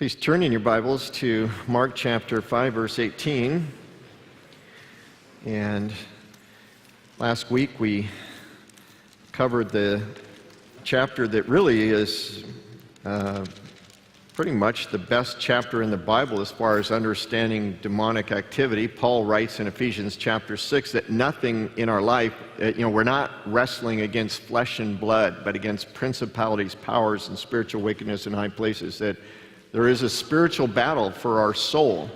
Please turn in your Bibles to Mark chapter 5, verse 18. And last week we covered the chapter that really is pretty much the best chapter in the Bible as far as understanding demonic activity. Paul writes in Ephesians chapter 6 that nothing in our life, we're not wrestling against flesh and blood, but against principalities, powers, and spiritual wickedness in high places, that there is a spiritual battle for our soul.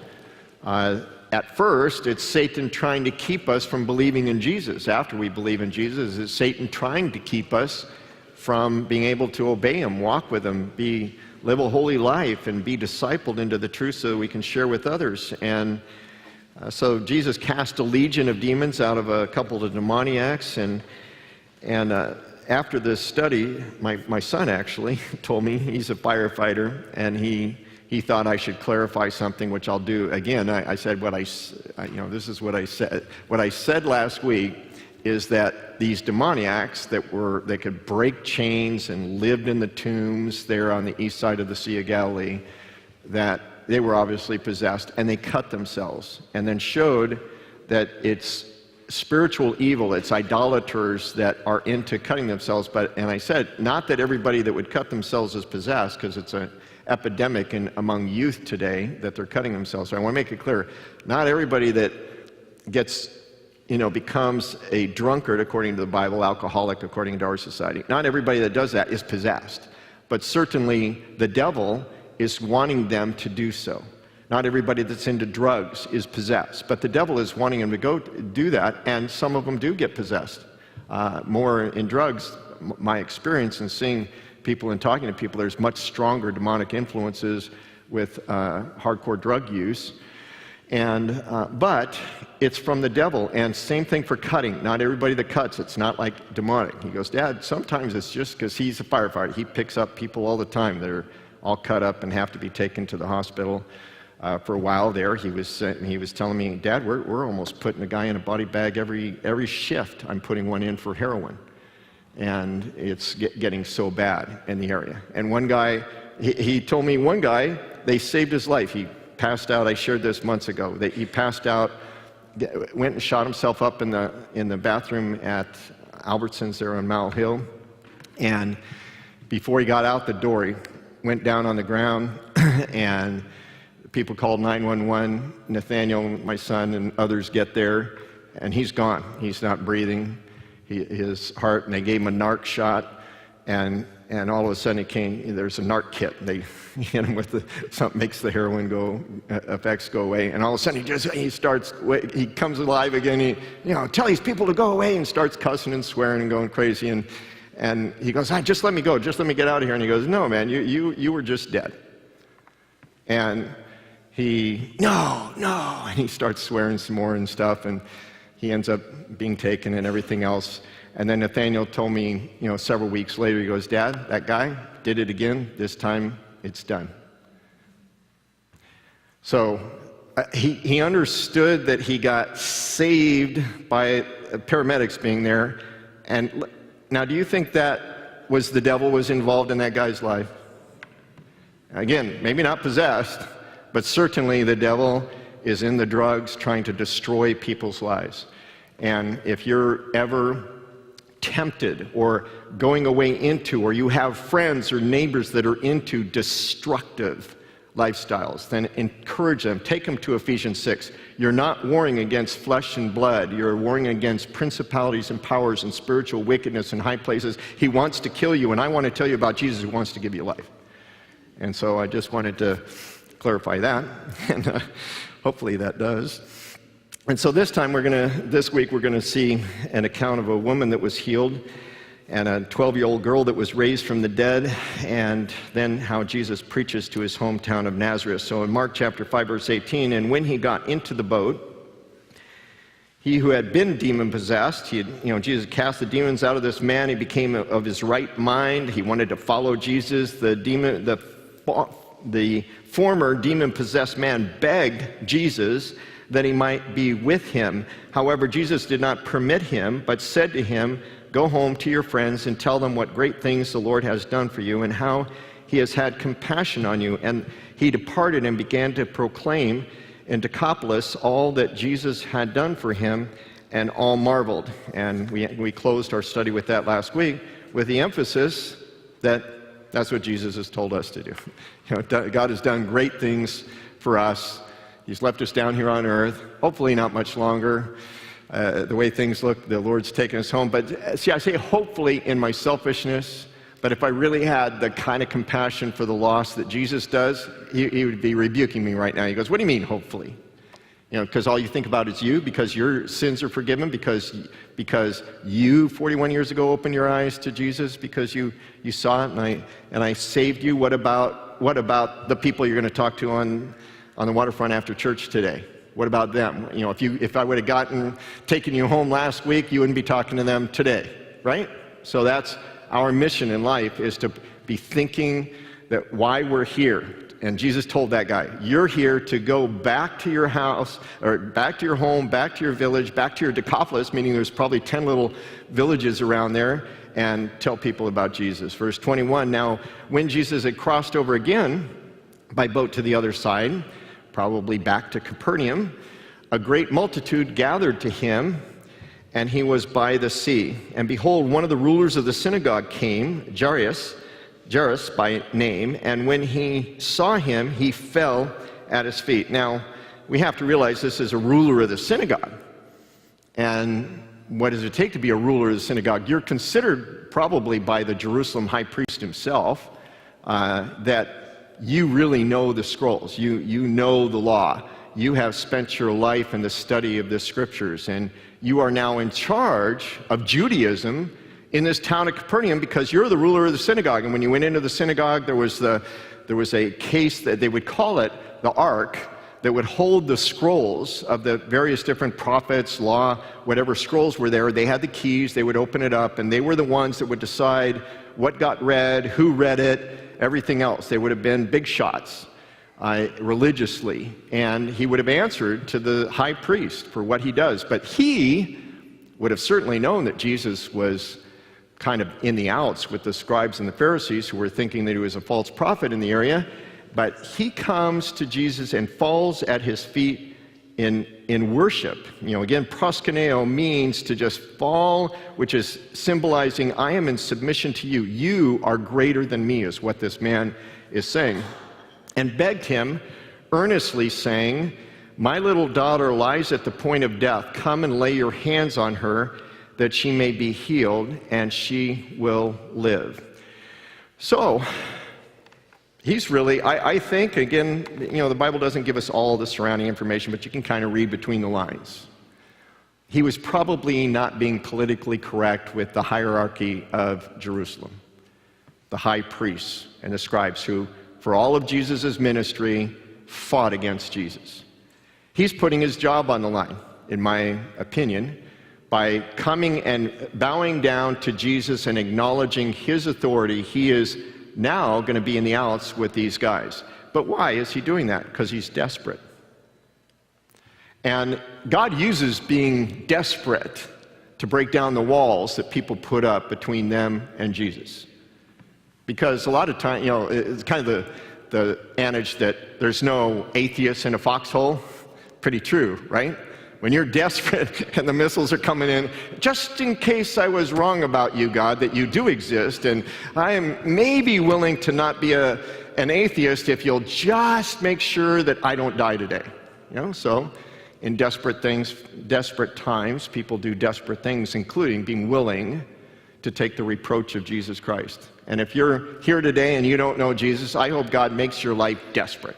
At first, it's Satan trying to keep us from believing in Jesus. After we believe in Jesus, it's Satan trying to keep us from being able to obey him, walk with him, live a holy life, and be discipled into the truth so that we can share with others. And so Jesus cast a legion of demons out of a couple of demoniacs, and after this study, my son actually told me, he's a firefighter, and he thought I should clarify something, which I'll do again. I said this is what I said. What I said last week is that these demoniacs that could break chains and lived in the tombs there on the east side of the Sea of Galilee, that they were obviously possessed, and they cut themselves, and then showed that it's spiritual evil, it's idolaters that are into cutting themselves. And I said, not that everybody that would cut themselves is possessed, because it's an epidemic among youth today that they're cutting themselves. So I want to make it clear, not everybody that becomes a drunkard according to the Bible, alcoholic according to our society, not everybody that does that is possessed. But certainly the devil is wanting them to do so. Not everybody that's into drugs is possessed, but the devil is wanting them to go do that, and some of them do get possessed. More in drugs, my experience in seeing people and talking to people, there's much stronger demonic influences with hardcore drug use. But it's from the devil, and same thing for cutting. Not everybody that cuts, it's not like demonic. He goes, Dad, sometimes it's just because he's a firefighter. He picks up people all the time that are all cut up and have to be taken to the hospital. For a while there, he was telling me, Dad, we're almost putting a guy in a body bag every shift. I'm putting one in for heroin, and it's getting so bad in the area. And one guy, he told me, one guy, they saved his life. He passed out. I shared this months ago. That he passed out, went and shot himself up in the bathroom at Albertsons there on Mile Hill, and before he got out the door, he went down on the ground and people called 911. Nathaniel, my son, and others get there, and he's gone. He's not breathing. His heart, and they gave him a narc shot, and all of a sudden there's a narc kit. They hit him with something makes the heroin effects go away, and all of a sudden he comes alive again. He tell these people to go away, and starts cussing and swearing and going crazy, and he goes, just let me go, just let me get out of here. And he goes, no, man, you were just dead. And no, and he starts swearing some more and stuff, and he ends up being taken and everything else. And then Nathaniel told me, several weeks later, he goes, Dad, that guy did it again. This time, it's done. So he understood that he got saved by paramedics being there. And now, do you think that was the devil was involved in that guy's life? Again, maybe not possessed, but certainly the devil is in the drugs trying to destroy people's lives. And if you're ever tempted or going away into, or you have friends or neighbors that are into destructive lifestyles, then encourage them. Take them to Ephesians 6. You're not warring against flesh and blood. You're warring against principalities and powers and spiritual wickedness in high places. He wants to kill you, and I want to tell you about Jesus who wants to give you life. And so I just wanted to clarify that, and hopefully that does. And so this week we're gonna see an account of a woman that was healed, and a 12-year-old girl that was raised from the dead, and then how Jesus preaches to his hometown of Nazareth. So in Mark chapter 5, verse 18, and when he got into the boat, he who had been demon-possessed, Jesus cast the demons out of this man. He became of his right mind. He wanted to follow Jesus. The former demon-possessed man begged Jesus that he might be with him. However, Jesus did not permit him, but said to him, Go home to your friends and tell them what great things the Lord has done for you and how he has had compassion on you. And he departed and began to proclaim in Decapolis all that Jesus had done for him, and all marveled. And we closed our study with that last week, with the emphasis that that's what Jesus has told us to do. God has done great things for us. He's left us down here on earth, hopefully not much longer. The way things look, the Lord's taken us home. But see, I say hopefully in my selfishness, but if I really had the kind of compassion for the lost that Jesus does, he would be rebuking me right now. He goes, what do you mean, hopefully? Because all you think about is you, because your sins are forgiven, because you 41 years ago opened your eyes to Jesus, because you saw it and I saved you. What about the people you're going to talk to on the waterfront after church today? What about them? If I would have taken you home last week, you wouldn't be talking to them today, right? So that's our mission in life, is to be thinking that why we're here. And Jesus told that guy, you're here to go back to your house, or back to your home, back to your village, back to your Decapolis, meaning there's probably 10 little villages around there, and tell people about Jesus. Verse 21, now when Jesus had crossed over again by boat to the other side, probably back to Capernaum, a great multitude gathered to him, and he was by the sea. And behold, one of the rulers of the synagogue came, Jairus by name, and when he saw him, he fell at his feet. Now, we have to realize this is a ruler of the synagogue. And what does it take to be a ruler of the synagogue? You're considered probably by the Jerusalem high priest himself that you really know the scrolls. You know the law. You have spent your life in the study of the scriptures, and you are now in charge of Judaism in this town of Capernaum, because you're the ruler of the synagogue. And when you went into the synagogue, there was a case that they would call it the ark, that would hold the scrolls of the various different prophets, law, whatever scrolls were there. They had the keys, they would open it up, and they were the ones that would decide what got read, who read it, everything else. They would have been big shots religiously, and he would have answered to the high priest for what he does. But he would have certainly known that Jesus was kind of in the outs with the scribes and the Pharisees, who were thinking that he was a false prophet in the area. But he comes to Jesus and falls at his feet in worship. Again, proskuneo means to just fall, which is symbolizing, I am in submission to you. You are greater than me, is what this man is saying. And begged him earnestly, saying, my little daughter lies at the point of death. Come and lay your hands on her, that she may be healed, and she will live. So, he's really, I think, again, the Bible doesn't give us all the surrounding information, but you can kind of read between the lines. He was probably not being politically correct with the hierarchy of Jerusalem, the high priests and the scribes, who, for all of Jesus' ministry, fought against Jesus. He's putting his job on the line, in my opinion, by coming and bowing down to Jesus and acknowledging his authority. He is now going to be in the outs with these guys. But why is he doing that? Because he's desperate. And God uses being desperate to break down the walls that people put up between them and Jesus. Because a lot of times, it's kind of the adage that there's no atheist in a foxhole. Pretty true, right? When you're desperate and the missiles are coming in, just in case I was wrong about you, God, that you do exist, and I am maybe willing to not be an atheist if you'll just make sure that I don't die today. So in desperate times, people do desperate things, including being willing to take the reproach of Jesus Christ. And if you're here today and you don't know Jesus, I hope God makes your life desperate.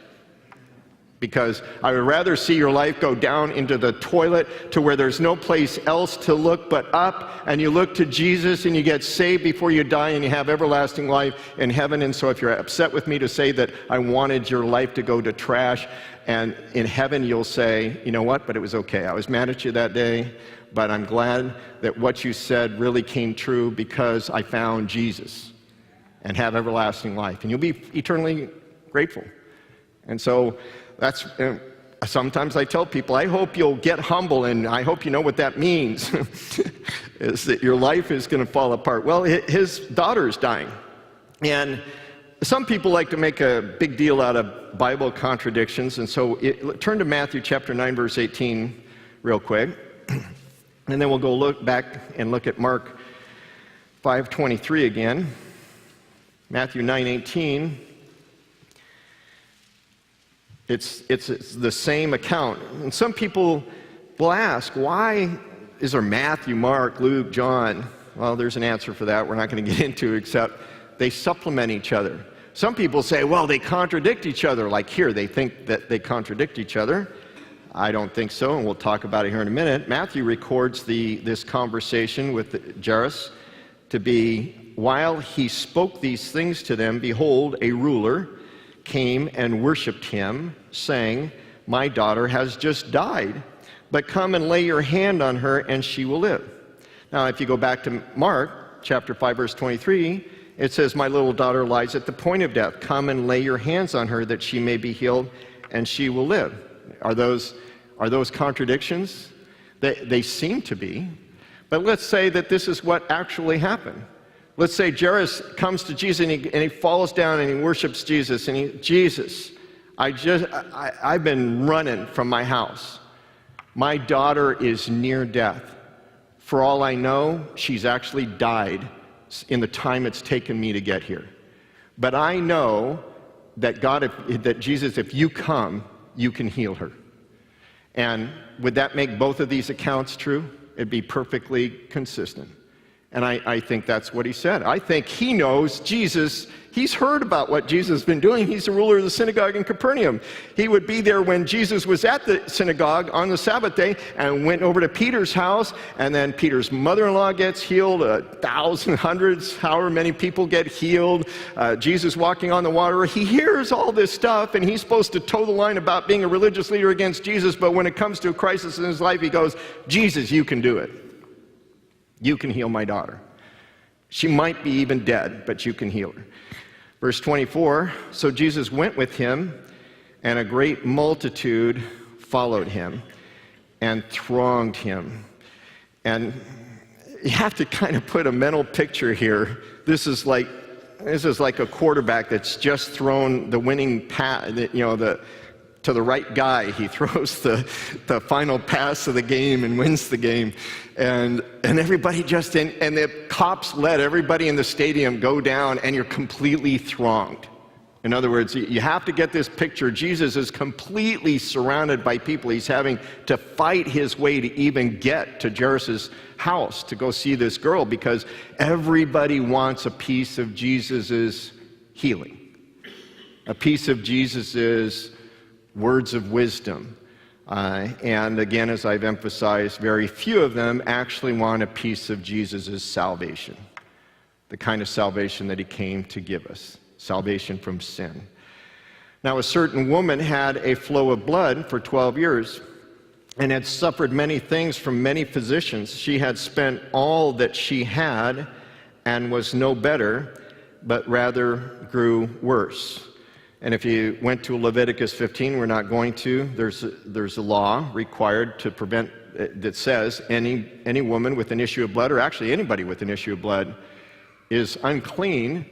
Because I would rather see your life go down into the toilet to where there's no place else to look but up, and you look to Jesus and you get saved before you die and you have everlasting life in heaven. And so if you're upset with me to say that I wanted your life to go to trash, and in heaven you'll say, you know what, but it was okay. I was mad at you that day, but I'm glad that what you said really came true because I found Jesus and have everlasting life. And you'll be eternally grateful. And so that's, sometimes I tell people, I hope you'll get humble, and I hope you know what that means, is that your life is going to fall apart. Well, his daughter is dying. And Some people like to make a big deal out of Bible contradictions, and so turn to Matthew chapter 9, verse 18 real quick, and then we'll go look back and look at Mark 5:23 again. Matthew 9:18. It's the same account. And some people will ask, why is there Matthew, Mark, Luke, John? Well, there's an answer for that we're not going to get into, except they supplement each other. Some people say, well, they contradict each other. Like here, they think that they contradict each other. I don't think so, and we'll talk about it here in a minute. Matthew records this conversation with Jairus to be, while he spoke these things to them, behold, a ruler came and worshipped him, saying, my daughter has just died, but come and lay your hand on her, and she will live. Now, if you go back to Mark chapter 5, verse 23, it says, my little daughter lies at the point of death. Come and lay your hands on her that she may be healed, and she will live. Are those contradictions? They seem to be. But let's say that this is what actually happened. Let's say Jairus comes to Jesus and he falls down and he worships Jesus. And Jesus, I've been running from my house. My daughter is near death. For all I know, she's actually died in the time it's taken me to get here. But I know that that Jesus, if you come, you can heal her. And would that make both of these accounts true? It'd be perfectly consistent. And I think that's what he said. I think he knows Jesus. He's heard about what Jesus has been doing. He's the ruler of the synagogue in Capernaum. He would be there when Jesus was at the synagogue on the Sabbath day and went over to Peter's house, and then Peter's mother-in-law gets healed, 1,000, hundreds, however many people get healed. Jesus walking on the water. He hears all this stuff, and he's supposed to toe the line about being a religious leader against Jesus, but when it comes to a crisis in his life, he goes, Jesus, you can do it. You can heal my daughter. She might be even dead, but you can heal her. Verse 24, so Jesus went with him, and a great multitude followed him and thronged him. And you have to kind of put a mental picture here. This is like a quarterback that's just thrown the winning pass, to the right guy. He throws the final pass of the game and wins the game. And everybody and the cops let everybody in the stadium go down, and you're completely thronged. In other words, you have to get this picture. Jesus is completely surrounded by people. He's having to fight his way to even get to Jairus' house to go see this girl, because everybody wants a piece of Jesus' healing, a piece of Jesus' words of wisdom. And again, as I've emphasized, very few of them actually want a piece of Jesus' salvation, the kind of salvation that he came to give us, salvation from sin. Now, a certain woman had a flow of blood for 12 years and had suffered many things from many physicians. She had spent all that she had and was no better, but rather grew worse. And if you went to Leviticus 15, we're not going to, there's a law required to prevent, that says any woman with an issue of blood, or actually anybody with an issue of blood, is unclean.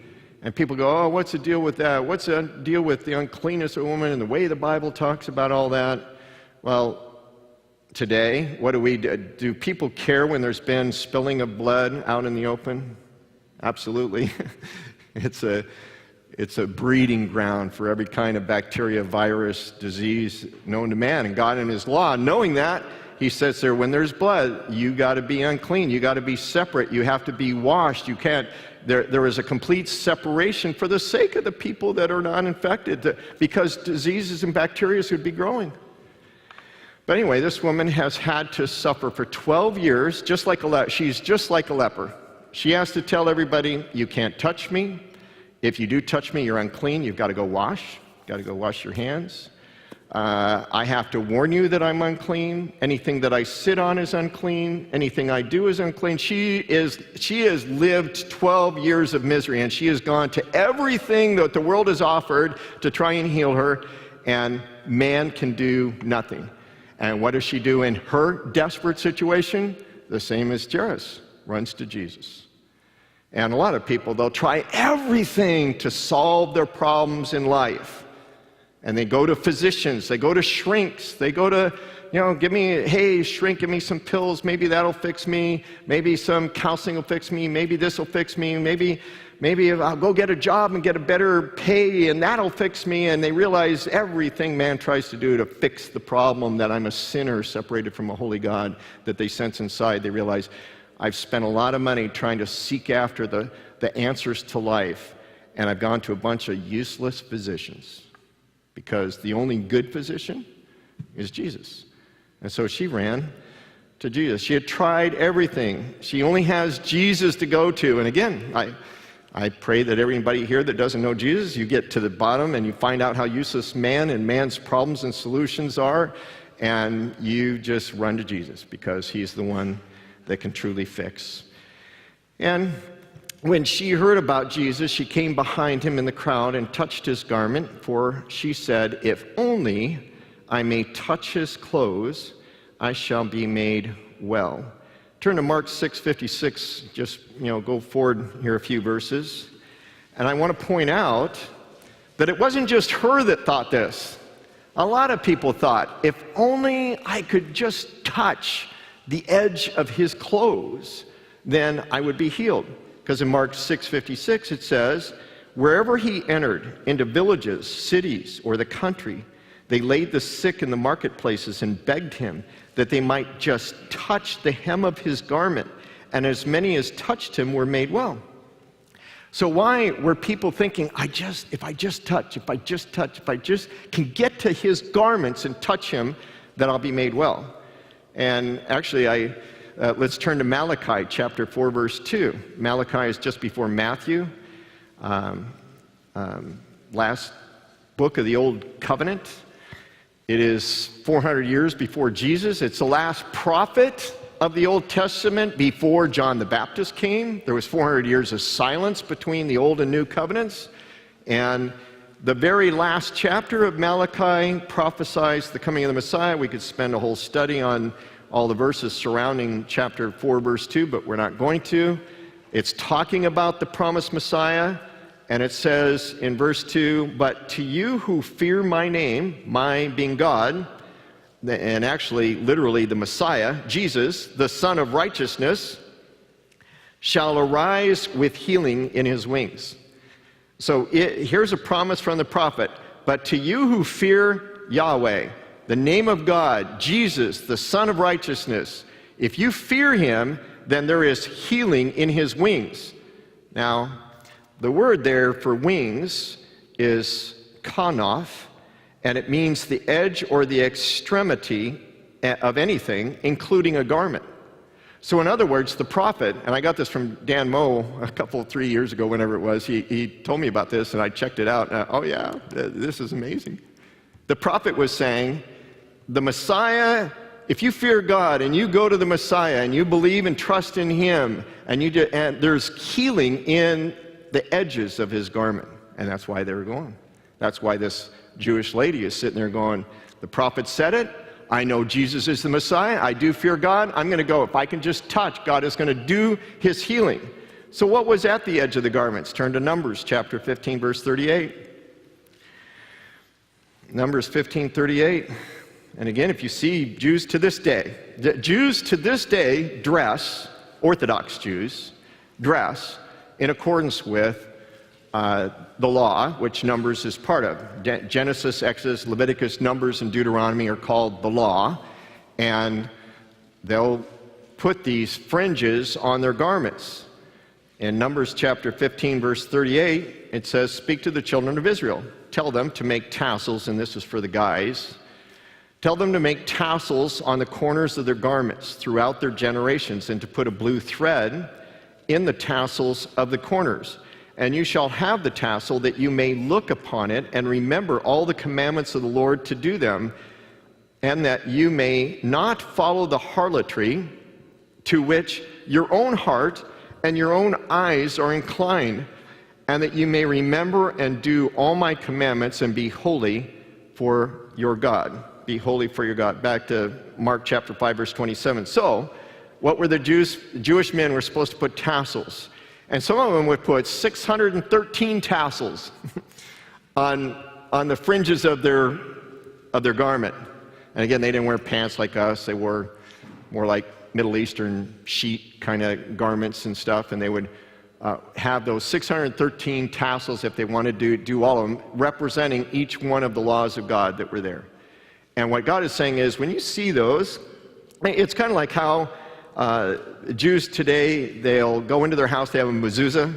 And people go, oh, what's the deal with that? What's the deal with the uncleanness of a woman and the way the Bible talks about all that? Well, today, what do we do? Do people care when there's been spilling of blood out in the open? Absolutely. It's a breeding ground for every kind of bacteria, virus, disease known to man. And God in his law, knowing that, he says there, when there's blood, you got to be unclean. You got to be separate. You have to be washed. You can't, there is a complete separation for the sake of the people that are not infected, because diseases and bacteria would be growing. But anyway, this woman has had to suffer for 12 years, she's just like a leper. She has to tell everybody, you can't touch me. If you do touch me, you're unclean. You've got to go wash. You've got to go wash your hands. I have to warn you that I'm unclean. Anything that I sit on is unclean. Anything I do is unclean. She has lived 12 years of misery, and she has gone to everything that the world has offered to try and heal her, and man can do nothing. And what does she do in her desperate situation? The same as Jairus, runs to Jesus. And a lot of people, they'll try everything to solve their problems in life. And they go to physicians, they go to shrinks, they go to, hey, shrink, give me some pills, maybe that'll fix me, maybe some counseling will fix me, maybe this will fix me, maybe I'll go get a job and get a better pay and that'll fix me. And they realize everything man tries to do to fix the problem that I'm a sinner separated from a holy God that they sense inside. They realize, I've spent a lot of money trying to seek after the answers to life, and I've gone to a bunch of useless physicians because the only good physician is Jesus. And so she ran to Jesus. She had tried everything. She only has Jesus to go to. And again, I pray that everybody here that doesn't know Jesus, you get to the bottom and you find out how useless man and man's problems and solutions are, and you just run to Jesus because he's the one that can truly fix. And when she heard about Jesus, she came behind him in the crowd and touched his garment, for she said, if only I may touch his clothes, I shall be made well. Turn to Mark 6:56, just go forward here a few verses. And I want to point out that it wasn't just her that thought this. A lot of people thought, if only I could just touch the edge of his clothes, then I would be healed. Because in Mark 6:56 it says, wherever he entered, into villages, cities, or the country, they laid the sick in the marketplaces and begged him that they might just touch the hem of his garment, and as many as touched him were made well. So why were people thinking, if I just can get to his garments and touch him, then I'll be made well? And actually, let's turn to Malachi chapter 4, verse 2. Malachi is just before Matthew, last book of the Old Covenant. It is 400 years before Jesus. It's the last prophet of the Old Testament before John the Baptist came. There was 400 years of silence between the Old and New Covenants. And the very last chapter of Malachi prophesies the coming of the Messiah. We could spend a whole study on all the verses surrounding chapter 4, verse 2, but we're not going to. It's talking about the promised Messiah, and it says in verse 2, but to you who fear my name, my being God, and actually literally the Messiah, Jesus, the Son of Righteousness, shall arise with healing in his wings. So here's a promise from the prophet. But to you who fear Yahweh, the name of God, Jesus, the Son of Righteousness, if you fear him, then there is healing in his wings. Now, the word there for wings is kanaf, and it means the edge or the extremity of anything, including a garment. So in other words, the prophet, and I got this from Dan Moe 3 years ago, whenever it was, he told me about this, and I checked it out. Oh yeah, this is amazing. The prophet was saying, the Messiah, if you fear God and you go to the Messiah and you believe and trust in him, and there's healing in the edges of his garment. And that's why they were going. That's why this Jewish lady is sitting there going, the prophet said it, I know Jesus is the Messiah, I do fear God, I'm going to go. If I can just touch, God is going to do his healing. So what was at the edge of the garments? Turn to Numbers chapter 15, verse 38. Numbers 15:38. And again, if you see Jews to this day dress, Orthodox Jews dress in accordance with the law, which Numbers is part of. Genesis, Exodus, Leviticus, Numbers, and Deuteronomy are called the law, and they'll put these fringes on their garments. In Numbers chapter 15, verse 38, it says, speak to the children of Israel. Tell them to make tassels, and this is for the guys. Tell them to make tassels on the corners of their garments throughout their generations, and to put a blue thread in the tassels of the corners. And you shall have the tassel that you may look upon it and remember all the commandments of the Lord to do them, and that you may not follow the harlotry to which your own heart and your own eyes are inclined, and that you may remember and do all my commandments and be holy for your God. Be holy for your God. Back to Mark chapter 5, verse 27. So, what were the Jewish men were supposed to put tassels. And some of them would put 613 tassels on the fringes of their garment. And again, they didn't wear pants like us. They wore more like Middle Eastern sheet kind of garments and stuff. And they would have those 613 tassels, if they wanted to do all of them, representing each one of the laws of God that were there. And what God is saying is, when you see those, it's kind of like how Jews today, they'll go into their house, they have a mezuzah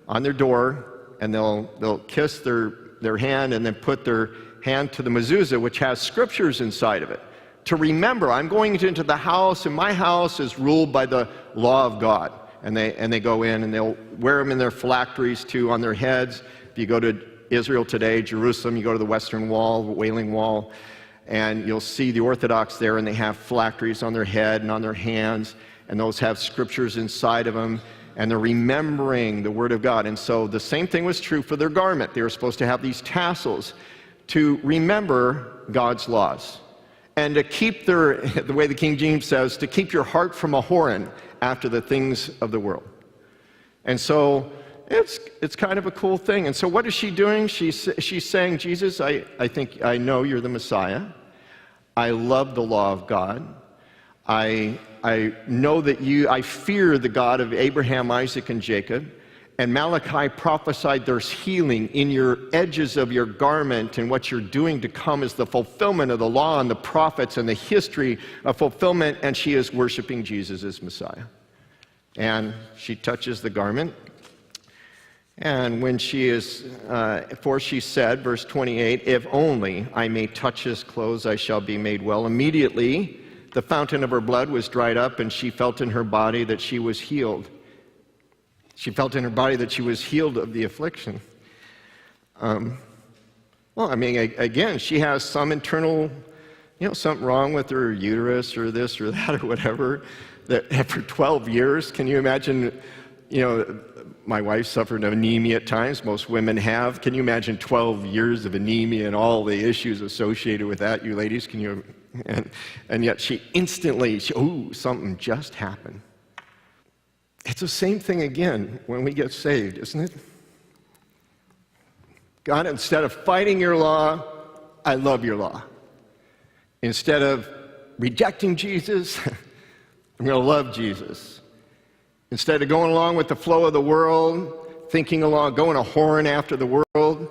on their door, and they'll kiss their hand and then put their hand to the mezuzah, which has scriptures inside of it, to remember, I'm going into the house, and my house is ruled by the law of God. And they go in, and they'll wear them in their phylacteries too, on their heads. If you go to Israel today, Jerusalem, you go to the Western Wall, the Wailing Wall, and you'll see the Orthodox there, and they have phylacteries on their head and on their hands, and those have scriptures inside of them, and they're remembering the Word of God. And so the same thing was true for their garment. They were supposed to have these tassels to remember God's laws, and to keep the way the King James says, to keep your heart from a whoring after the things of the world. And so it's kind of a cool thing. And so what is she doing? She's saying, Jesus, I think I know you're the Messiah. I love the law of God. I know that I fear the God of Abraham, Isaac, and Jacob. And Malachi prophesied there's healing in your edges of your garment, and what you're doing to come is the fulfillment of the law and the prophets and the history of fulfillment, and she is worshiping Jesus as Messiah. And she touches the garment, and when she is, for she said, verse 28, if only I may touch his clothes, I shall be made well. Immediately, the fountain of her blood was dried up, and she felt in her body that she was healed. She felt in her body that she was healed of the affliction. Well, I mean, again, she has some internal, something wrong with her uterus or this or that or whatever, that for 12 years, can you imagine, my wife suffered anemia at times. Most women have. Can you imagine 12 years of anemia and all the issues associated with that, you ladies? Can you? And yet she instantly, something just happened. It's the same thing again when we get saved, isn't it? God, instead of fighting your law, I love your law. Instead of rejecting Jesus, I'm going to love Jesus. Instead of going along with the flow of the world, going a whoring after the world,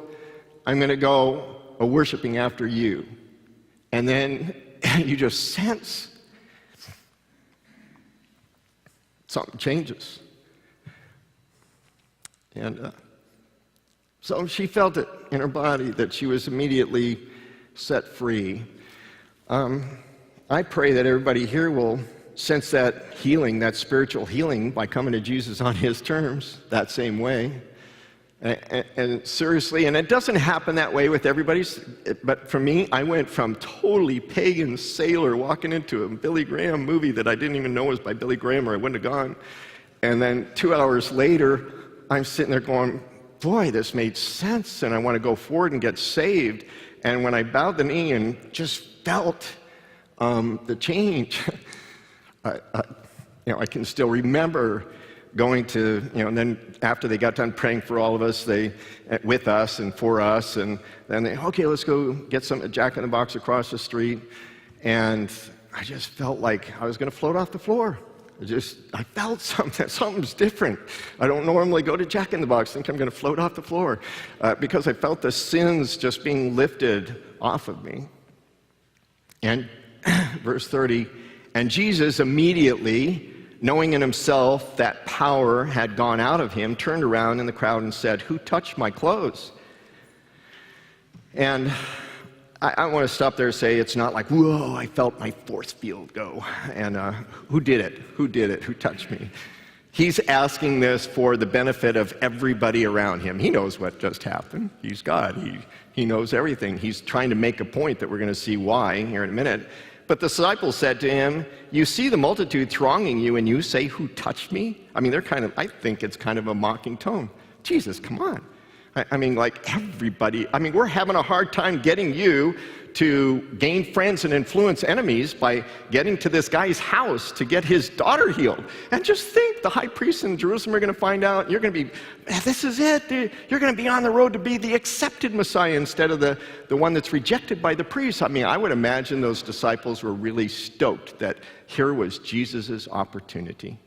I'm going to go worshiping after you. And then you just sense something changes. And so she felt it in her body that she was immediately set free. I pray that everybody here will sense that healing, that spiritual healing, by coming to Jesus on his terms, that same way. And seriously, and it doesn't happen that way with everybody, but for me, I went from totally pagan sailor walking into a Billy Graham movie that I didn't even know was by Billy Graham, or I wouldn't have gone. And then 2 hours later, I'm sitting there going, boy, this made sense, and I want to go forward and get saved. And when I bowed the knee and just felt the change, I can still remember going to, and then after they got done praying for all of us, with us and for us, and then okay, let's go get some Jack in the Box across the street. And I just felt like I was going to float off the floor. I felt something's different. I don't normally go to Jack in the Box, think I'm going to float off the floor, because I felt the sins just being lifted off of me. And verse 30, and Jesus immediately, knowing in himself that power had gone out of him, turned around in the crowd and said, who touched my clothes? And I want to stop there and say it's not like, whoa, I felt my force field go. And who did it? Who did it? Who touched me? He's asking this for the benefit of everybody around him. He knows what just happened. He's God. He knows everything. He's trying to make a point that we're going to see why here in a minute. But the disciples said to him, you see the multitude thronging you, and you say, who touched me? I mean, I think it's kind of a mocking tone. Jesus, come on. I mean, like everybody. I mean, we're having a hard time getting you to gain friends and influence enemies by getting to this guy's house to get his daughter healed. And just think, the high priests in Jerusalem are going to find out, you're going to be, this is it. You're going to be on the road to be the accepted Messiah instead of the one that's rejected by the priests. I mean, I would imagine those disciples were really stoked that here was Jesus' opportunity.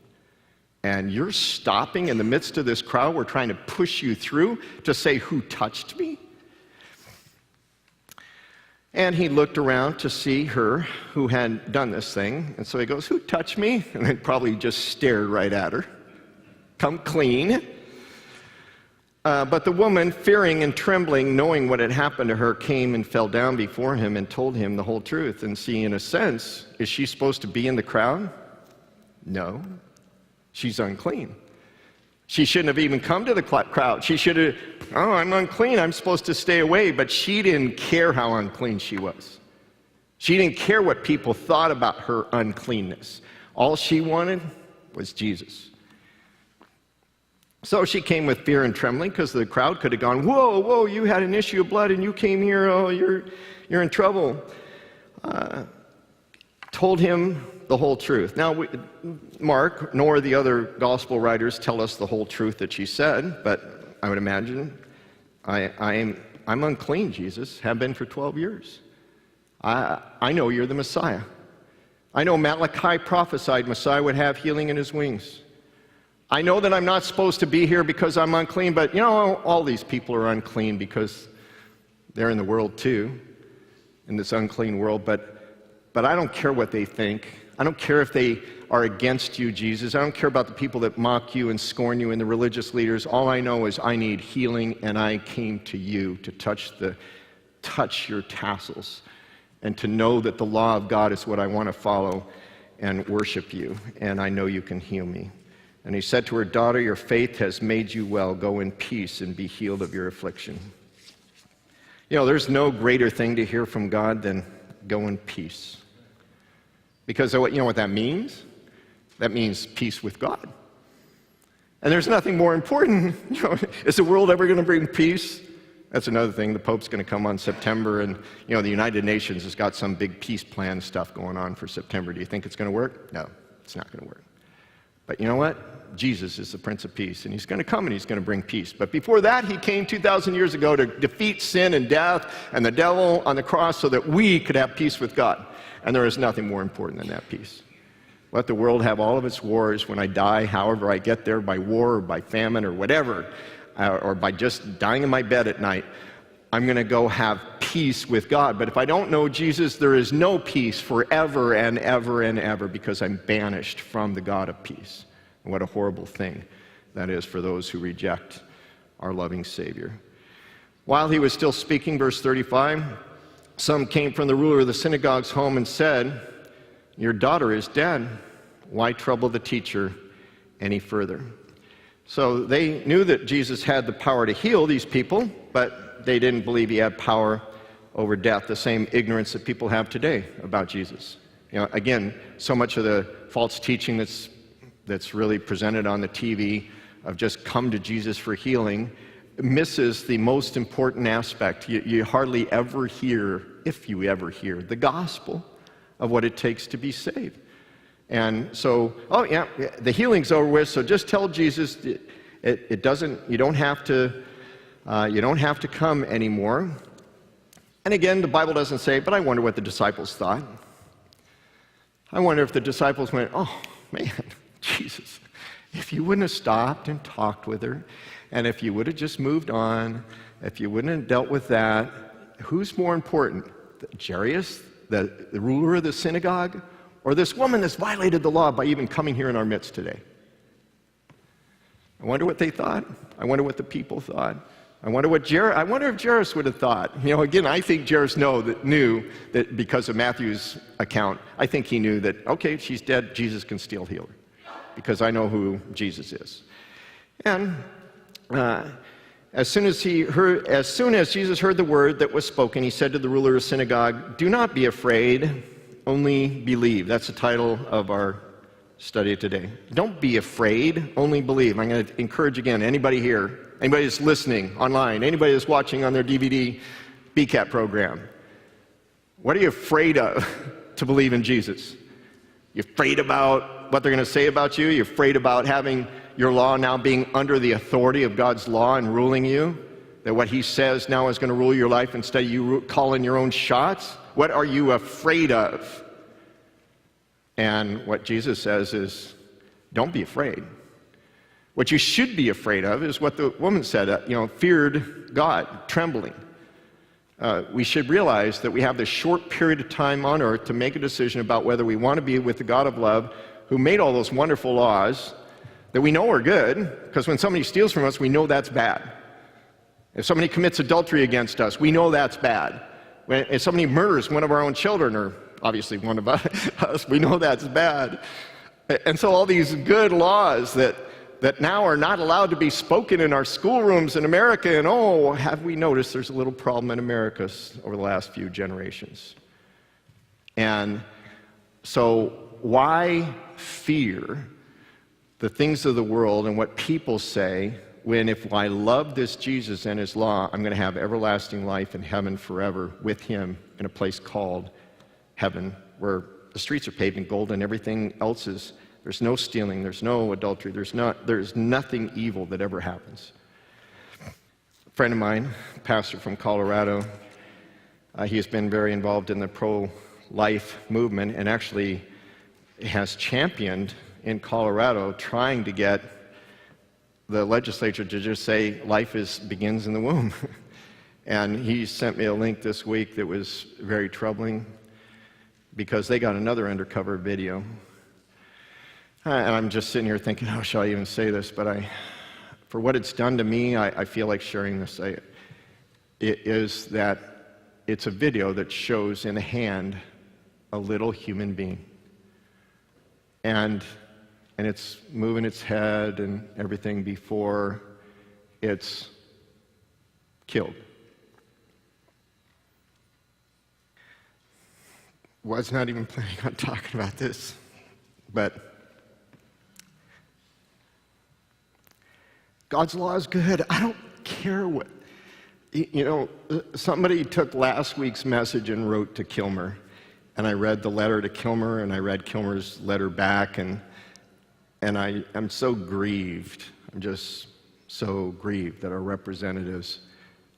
And you're stopping in the midst of this crowd. We're trying to push you through to say, who touched me? And he looked around to see her who had done this thing. And so he goes, who touched me? And then probably just stared right at her. Come clean. But the woman, fearing and trembling, knowing what had happened to her, came and fell down before him and told him the whole truth. And see, in a sense, is she supposed to be in the crowd? No. She's unclean. She shouldn't have even come to the crowd. She should have, oh, I'm unclean, I'm supposed to stay away. But she didn't care how unclean she was. She didn't care what people thought about her uncleanness. All she wanted was Jesus. So she came with fear and trembling, because the crowd could have gone, whoa, whoa, you had an issue of blood and you came here, oh, you're in trouble. Told him the whole truth. Now, Mark, nor the other gospel writers tell us the whole truth that she said, but I would imagine, I'm unclean, Jesus, have been for 12 years. I know you're the Messiah. I know Malachi prophesied Messiah would have healing in his wings. I know that I'm not supposed to be here because I'm unclean, but you know, all these people are unclean because they're in the world too, in this unclean world, but I don't care what they think. I don't care if they are against you, Jesus. I don't care about the people that mock you and scorn you and the religious leaders. All I know is I need healing, and I came to you to touch your tassels and to know that the law of God is what I want to follow and worship you, and I know you can heal me. And he said to her, daughter, your faith has made you well. Go in peace and be healed of your affliction. You know, there's no greater thing to hear from God than go in peace. Because you know what that means? That means peace with God. And there's nothing more important. You know, is the world ever going to bring peace? That's another thing. The Pope's going to come on September, and you know, the United Nations has got some big peace plan stuff going on for September. Do you think it's going to work? No, it's not going to work. But you know what? Jesus is the Prince of Peace, and he's going to come and he's going to bring peace. But before that, he came 2,000 years ago to defeat sin and death and the devil on the cross so that we could have peace with God. And there is nothing more important than that peace. Let the world have all of its wars. When I die, however I get there, by war or by famine or whatever, or by just dying in my bed at night, I'm going to go have peace with God. But if I don't know Jesus, there is no peace forever and ever and ever, because I'm banished from the God of peace. And what a horrible thing that is for those who reject our loving Savior. While he was still speaking, verse 35, some came from the ruler of the synagogue's home and said, your daughter is dead. Why trouble the teacher any further? So they knew that Jesus had the power to heal these people, but they didn't believe he had power over death, the same ignorance that people have today about Jesus. You know, again, so much of the false teaching that's really presented on the TV of just come to Jesus for healing misses the most important aspect. You hardly ever hear, if you ever hear, the gospel of what it takes to be saved. And so, oh yeah, the healing's over with, so just tell Jesus it doesn't, you don't have to come anymore. And again, the Bible doesn't say, but I wonder what the disciples thought. I wonder if the disciples went, oh man, Jesus, if you wouldn't have stopped and talked with her, and if you would have just moved on, if you wouldn't have dealt with that, who's more important? Jairus, the ruler of the synagogue, or this woman that's violated the law by even coming here in our midst today? I wonder what they thought. I wonder what the people thought. I wonder if Jairus would have thought. You know, again, I think Jairus knew that because of Matthew's account, I think he knew that, okay, she's dead, Jesus can still heal her, because I know who Jesus is. And as soon as Jesus heard the word that was spoken, he said to the ruler of the synagogue, do not be afraid, only believe. That's the title of our Study it today. Don't be afraid, only believe. I'm going to encourage again, anybody here, anybody that's listening online, anybody that's watching on their DVD BCAT program, what are you afraid of to believe in Jesus? You afraid about what they're going to say about you? You're afraid about having your law now being under the authority of God's law and ruling you? That what he says now is going to rule your life instead of you calling your own shots? What are you afraid of? And what Jesus says is, don't be afraid. What you should be afraid of is what the woman said, feared God, trembling. We should realize that we have this short period of time on earth to make a decision about whether we want to be with the God of love who made all those wonderful laws that we know are good, because when somebody steals from us, we know that's bad. If somebody commits adultery against us, we know that's bad. If somebody murders one of our own children, or obviously one of us, we know that's bad. And so all these good laws that now are not allowed to be spoken in our schoolrooms in America, and have we noticed there's a little problem in America over the last few generations? And so why fear the things of the world and what people say, when if I love this Jesus and his law, I'm going to have everlasting life in heaven forever with him in a place called heaven, where the streets are paved in gold and everything else there's no stealing, there's no adultery, there's nothing evil that ever happens. A friend of mine, a pastor from Colorado, he has been very involved in the pro-life movement, and actually has championed in Colorado trying to get the legislature to just say life begins in the womb. And he sent me a link this week that was very troubling, because they got another undercover video. And I'm just sitting here thinking, how shall I even say this? But for what it's done to me, I feel like sharing this. It is that it's a video that shows in a hand a little human being. And it's moving its head and everything before it's killed. Was not even planning on talking about this, but God's law is good. I don't care what. Somebody took last week's message and wrote to Kilmer, and I read the letter to Kilmer, and I read Kilmer's letter back, and I'm so grieved. I'm just so grieved that our representatives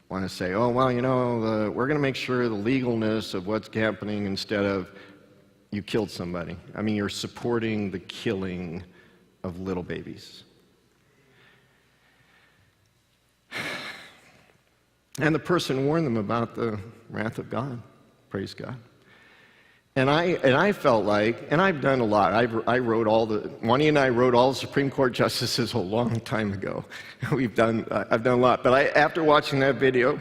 want to say, we're going to make sure the legalness of what's happening instead of you killed somebody. I mean, you're supporting the killing of little babies. And the person warned them about the wrath of God. Praise God. And I felt like, and I've done a lot. Wani and I wrote all the Supreme Court justices a long time ago. I've done a lot. But after watching that video,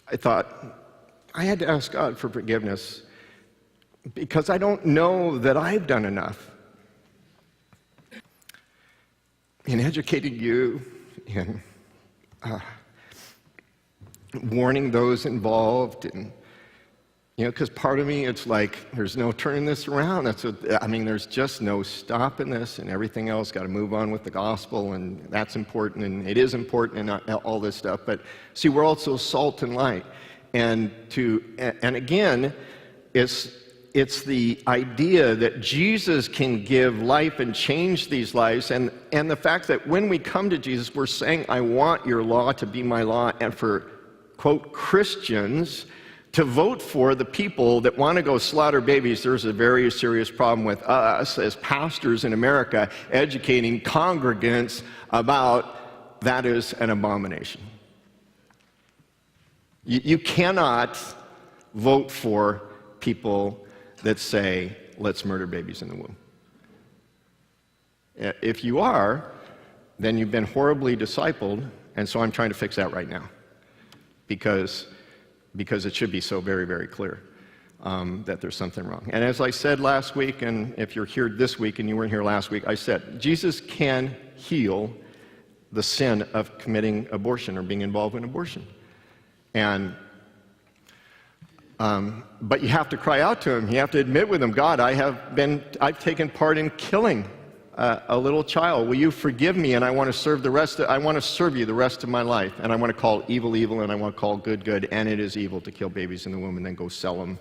I thought I had to ask God for forgiveness, because I don't know that I've done enough in educating you, in warning those involved, and because part of me, it's like, there's no turning this around. There's just no stopping this, and everything else got to move on with the gospel, and that's important, and it is important, and all this stuff. But see, we're also salt and light, and again, it's the idea that Jesus can give life and change these lives, and the fact that when we come to Jesus, we're saying, I want your law to be my law, and for, quote, Christians to vote for the people that want to go slaughter babies. There's a very serious problem with us as pastors in America educating congregants about that is an abomination. You cannot vote for people that say, let's murder babies in the womb. If you are, then you've been horribly discipled, and so I'm trying to fix that right now. Because it should be so very, very clear that there's something wrong. And as I said last week, and if you're here this week and you weren't here last week, I said, Jesus can heal the sin of committing abortion or being involved in abortion. And But you have to cry out to him. You have to admit with him, God, I've taken part in killing a little child. Will you forgive me? And I want to serve you the rest of my life. And I want to call evil evil, and I want to call good good. And it is evil to kill babies in the womb and then go sell them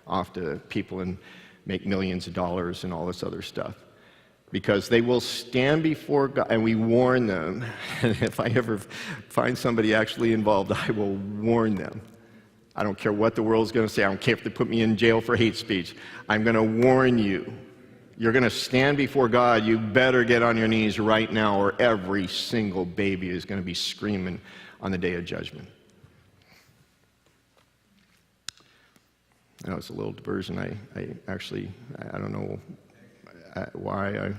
off to people and make millions of dollars and all this other stuff. Because they will stand before God, and we warn them. And if I ever find somebody actually involved, I will warn them. I don't care what the world's going to say. I don't care if they put me in jail for hate speech. I'm going to warn you. You're going to stand before God. You better get on your knees right now, or every single baby is going to be screaming on the day of judgment. That was a little diversion. I don't know why.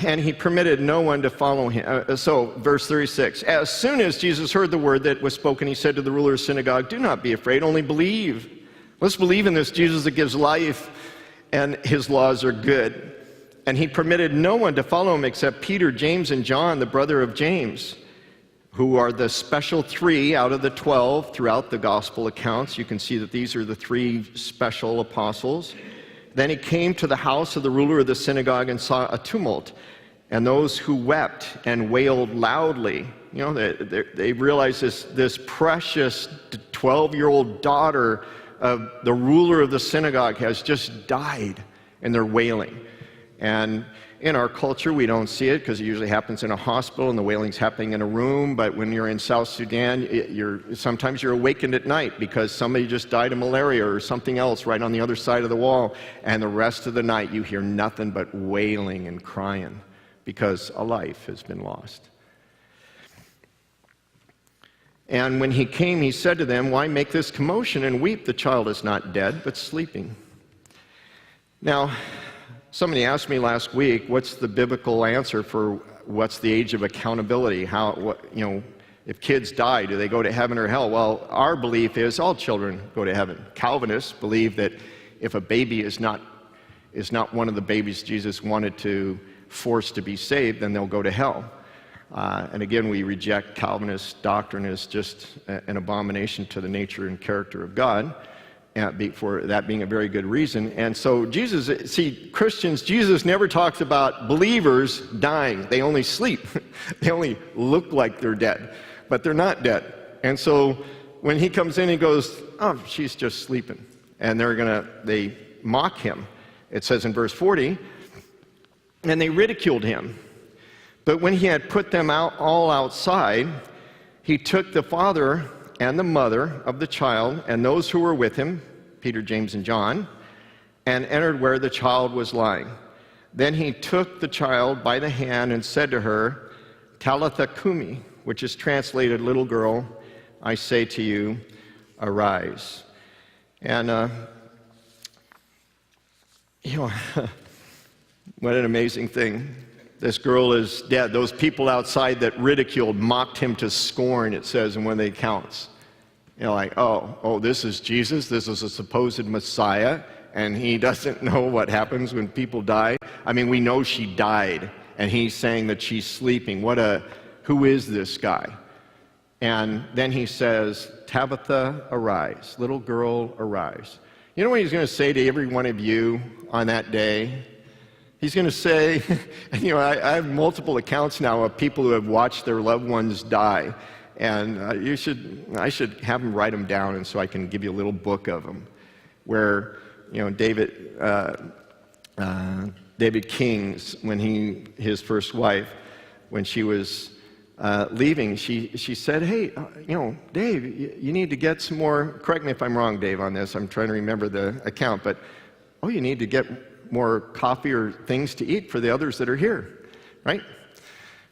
And he permitted no one to follow him. So, verse 36, as soon as Jesus heard the word that was spoken, he said to the ruler of the synagogue, do not be afraid, only believe. Let's believe in this Jesus that gives life, and his laws are good. And he permitted no one to follow him except Peter, James, and John, the brother of James, who are the special 3 out of the 12 throughout the gospel accounts. You can see that these are the 3 special apostles. Then he came to the house of the ruler of the synagogue and saw a tumult, and those who wept and wailed loudly. You know, they realized this precious 12-year-old daughter of the ruler of the synagogue has just died, and they're wailing. And in our culture, we don't see it because it usually happens in a hospital and the wailing's happening in a room. But when you're in South Sudan, sometimes you're awakened at night because somebody just died of malaria or something else right on the other side of the wall. And the rest of the night, you hear nothing but wailing and crying because a life has been lost. And when he came, he said to them, why make this commotion and weep? The child is not dead, but sleeping. Now, somebody asked me last week, what's the biblical answer for what's the age of accountability? If kids die, do they go to heaven or hell? Well, our belief is all children go to heaven. Calvinists believe that if a baby is not one of the babies Jesus wanted to force to be saved, then they'll go to hell. And again, we reject Calvinist doctrine as just an abomination to the nature and character of God. For that being a very good reason. And so Christians, Jesus never talks about believers dying. They only sleep. They only look like they're dead, but they're not dead. And so when he comes in, he goes, oh, she's just sleeping. And they mock him. It says in verse 40, and they ridiculed him. But when he had put them all outside, he took the father and the mother of the child and those who were with him, Peter, James, and John, and entered where the child was lying. Then he took the child by the hand and said to her, Talitha cumi, which is translated, little girl, I say to you, arise. And, what an amazing thing. This girl is dead. Those people outside that ridiculed, mocked him to scorn, it says in one of the accounts. Like, oh, this is Jesus. This is a supposed Messiah, and he doesn't know what happens when people die. I mean, we know she died, and he's saying that she's sleeping. Who is this guy? And then he says, Tabitha, arise. Little girl, arise. You know what he's going to say to every one of you on that day? He's going to say, I have multiple accounts now of people who have watched their loved ones die. And I should have them write them down, and so I can give you a little book of them, where David King's his first wife, when she was leaving, she said, hey, Dave, you need to get some more. Correct me if I'm wrong, Dave, on this. I'm trying to remember the account, but you need to get more coffee or things to eat for the others that are here, right?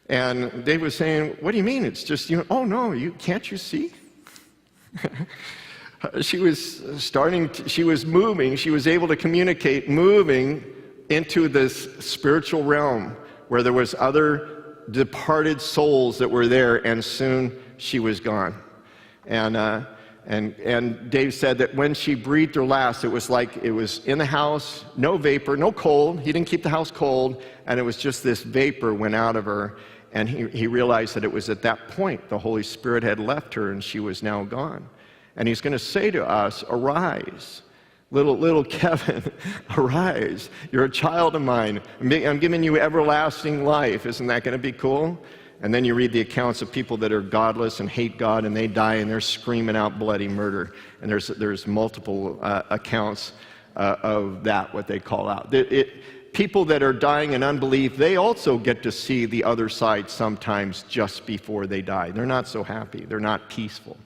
And Dave was saying, what do you mean? It's just, oh no, can't you see? She was moving, she was able to communicate, moving into this spiritual realm where there was other departed souls that were there, and soon she was gone. And Dave said that when she breathed her last, it was like it was in the house, no vapor, no cold. He didn't keep the house cold, and it was just this vapor went out of her. And he realized that it was at that point the Holy Spirit had left her and she was now gone. And he's going to say to us, arise. Little Kevin, arise. You're a child of mine. I'm giving you everlasting life. Isn't that going to be cool? And then you read the accounts of people that are godless and hate God, and they die, and they're screaming out bloody murder. And there's multiple accounts of that, what they call out. People that are dying in unbelief, they also get to see the other side sometimes just before they die. They're not so happy. They're not peaceful.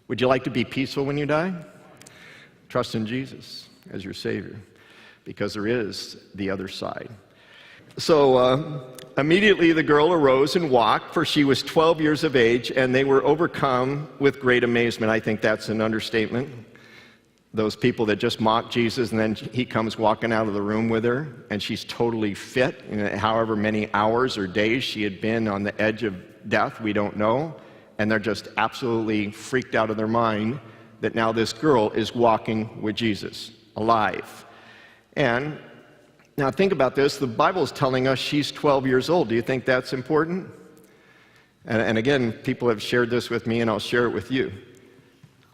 Would you like to be peaceful when you die? Trust in Jesus as your Savior, because there is the other side. So immediately the girl arose and walked, for she was 12 years of age, and they were overcome with great amazement. I think that's an understatement. Those people that just mock Jesus, and then he comes walking out of the room with her, and she's totally fit. However many hours or days she had been on the edge of death, we don't know. And they're just absolutely freaked out of their mind that now this girl is walking with Jesus, alive. And now think about this. The Bible is telling us she's 12 years old. Do you think that's important? And again, people have shared this with me, and I'll share it with you.